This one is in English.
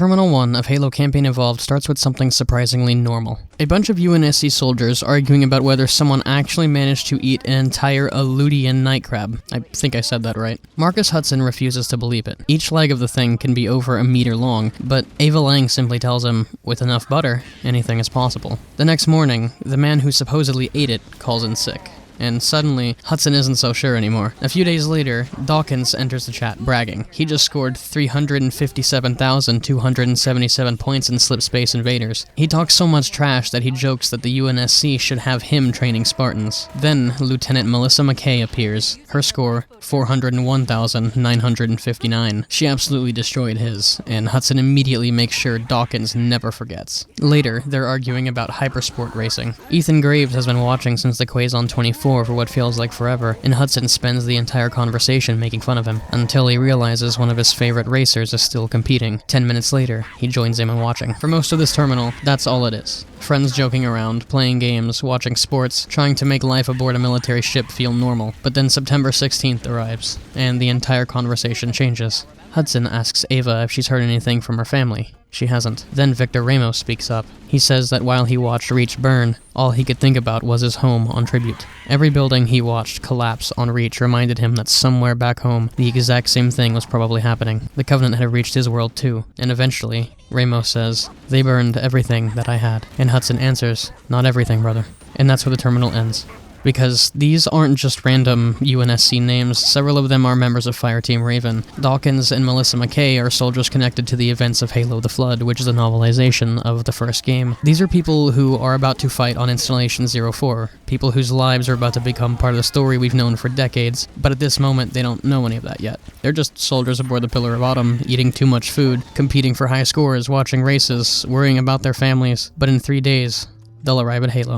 Terminal 1 of Halo Campaign Evolved starts with something surprisingly normal. A bunch of UNSC soldiers arguing about whether someone actually managed to eat an entire Aleutian Nightcrab. I think I said that right. Marcus Hudson refuses to believe it. Each leg of the thing can be over a meter long, but Ava Lang simply tells him, with enough butter, anything is possible. The next morning, the man who supposedly ate it calls in sick. And suddenly, Hudson isn't so sure anymore. A few days later, Dawkins enters the chat bragging. He just scored 357,277 points in Slip Space Invaders. He talks so much trash that he jokes that the UNSC should have him training Spartans. Then, Lieutenant Melissa McKay appears. Her score, 401,959. She absolutely destroyed his, and Hudson immediately makes sure Dawkins never forgets. Later, they're arguing about hypersport racing. Ethan Graves has been watching since the Quazon 24 for what feels like forever, and Hudson spends the entire conversation making fun of him, until he realizes one of his favorite racers is still competing. 10 minutes later, he joins him in watching. For most of this terminal, that's all it is. Friends joking around, playing games, watching sports, trying to make life aboard a military ship feel normal. But then September 16th arrives, and the entire conversation changes. Hudson asks Ava if she's heard anything from her family. She hasn't. Then Victor Ramos speaks up. He says that while he watched Reach burn, all he could think about was his home on Tribute. Every building he watched collapse on Reach reminded him that somewhere back home, the exact same thing was probably happening. The Covenant had reached his world too, and eventually, Ramos says, "They burned everything that I had." And Hudson answers, "Not everything, brother." And that's where the terminal ends. Because these aren't just random UNSC names, several of them are members of Fireteam Raven. Dawkins and Melissa McKay are soldiers connected to the events of Halo the Flood, which is a novelization of the first game. These are people who are about to fight on Installation 04, people whose lives are about to become part of the story we've known for decades, but at this moment they don't know any of that yet. They're just soldiers aboard the Pillar of Autumn, eating too much food, competing for high scores, watching races, worrying about their families, but in 3 days, they'll arrive at Halo.